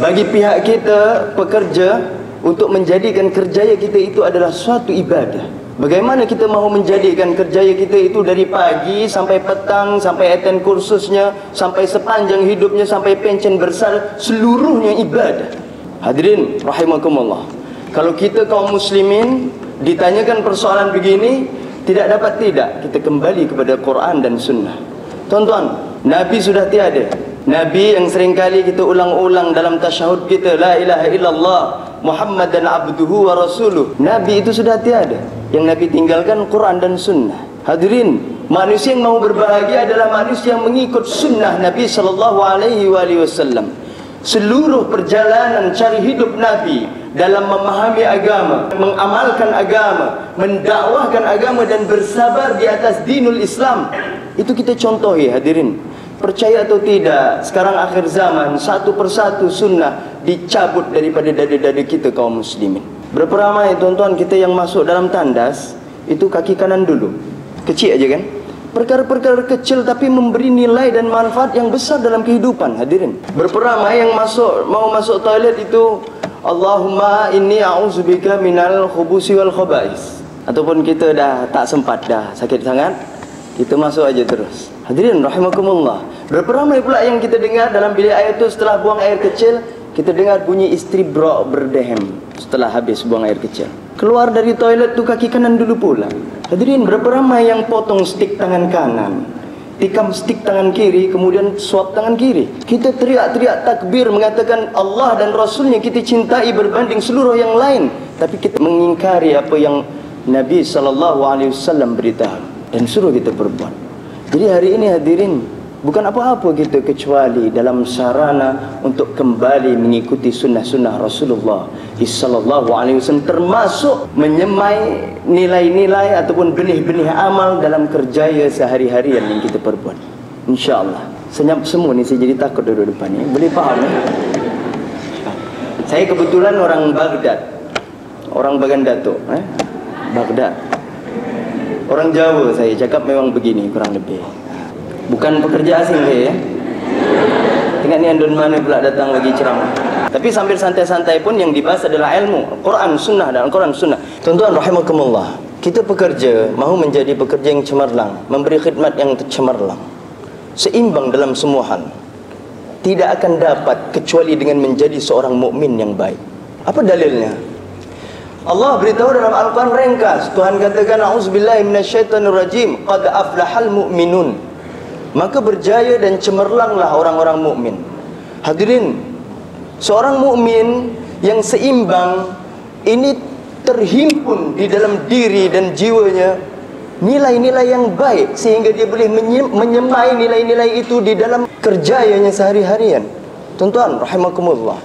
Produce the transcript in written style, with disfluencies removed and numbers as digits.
Bagi pihak kita, pekerja, untuk menjadikan kerjaya kita itu adalah suatu ibadah. Bagaimana kita mahu menjadikan kerjaya kita itu dari pagi sampai petang, sampai attend kursusnya, sampai sepanjang hidupnya, sampai pension besar, seluruhnya ibadah. Hadirin rahimakumullah, kalau kita kaum muslimin ditanyakan persoalan begini, tidak dapat tidak kita kembali kepada Quran dan Sunnah. Tuan-tuan, Nabi sudah tiada. Nabi yang seringkali kita ulang-ulang dalam tasyahud kita, la ilaha illallah Muhammadan abduhu wa rasuluh. Nabi itu sudah tiada. Yang Nabi tinggalkan Quran dan Sunnah. Hadirin, manusia yang mau berbahagia adalah manusia yang mengikut sunnah Nabi SAW. Seluruh perjalanan cari hidup Nabi dalam memahami agama, mengamalkan agama, mendakwahkan agama dan bersabar di atas dinul Islam, itu kita contohi. Hadirin, percaya atau tidak, sekarang akhir zaman, satu persatu sunnah dicabut daripada dada-dada kita kaum muslimin. Berapa ramai tuan-tuan kita yang masuk dalam tandas, itu kaki kanan dulu, kecil aja kan. Perkara-perkara kecil tapi memberi nilai dan manfaat yang besar dalam kehidupan. Hadirin, berapa ramai yang mau masuk toilet itu, Allahumma inni a'udzubika minal khubusi wal khaba'is. Ataupun kita dah tak sempat, dah sakit sangat, kita masuk aja terus. Hadirin rahimakumullah, berapa ramai pula yang kita dengar dalam bilik air itu, setelah buang air kecil, kita dengar bunyi istri berdehem setelah habis buang air kecil. Keluar dari toilet tu kaki kanan dulu pula. Hadirin, berapa ramai yang potong stik tangan kanan, tikam stik tangan kiri, kemudian suap tangan kiri. Kita teriak-teriak takbir mengatakan Allah dan Rasulnya kita cintai berbanding seluruh yang lain, tapi kita mengingkari apa yang Nabi SAW beritahu dan suruh kita perbuat. Jadi hari ini hadirin, bukan apa-apa kita kecuali dalam sarana untuk kembali mengikuti sunnah-sunnah Rasulullah SAW, termasuk menyemai nilai-nilai ataupun benih-benih amal dalam kerjaya sehari-harian yang kita perbuat. InsyaAllah. Senyap semua ni, saya jadi takut duduk depan ni. Boleh faham ya? Saya kebetulan orang Baghdad, orang Bagan Datuk, Baghdad. Orang Jawa saya cakap memang begini kurang lebih. Bukan pekerja asing saya ya. Tengok ni andun mana pula datang bagi ceramah. Tapi sambil santai-santai pun yang dibahas adalah ilmu Quran Sunnah dan Quran Sunnah. Tuan-tuan rahimakumullah, kita pekerja mahu menjadi pekerja yang cemerlang, memberi khidmat yang cemerlang, seimbang dalam semua hal. Tidak akan dapat kecuali dengan menjadi seorang mukmin yang baik. Apa dalilnya? Allah beritahu dalam Al-Quran ringkas. Tuhan katakan, a'udzubillahi minasyaitonirrajim, qad aflahal mu'minun. Maka berjaya dan cemerlanglah orang-orang mukmin. Hadirin, seorang mukmin yang seimbang ini terhimpun di dalam diri dan jiwanya nilai-nilai yang baik, sehingga dia boleh menyemai nilai-nilai itu di dalam kerjanya sehari-harian. Tuan-tuan rahimakumullah,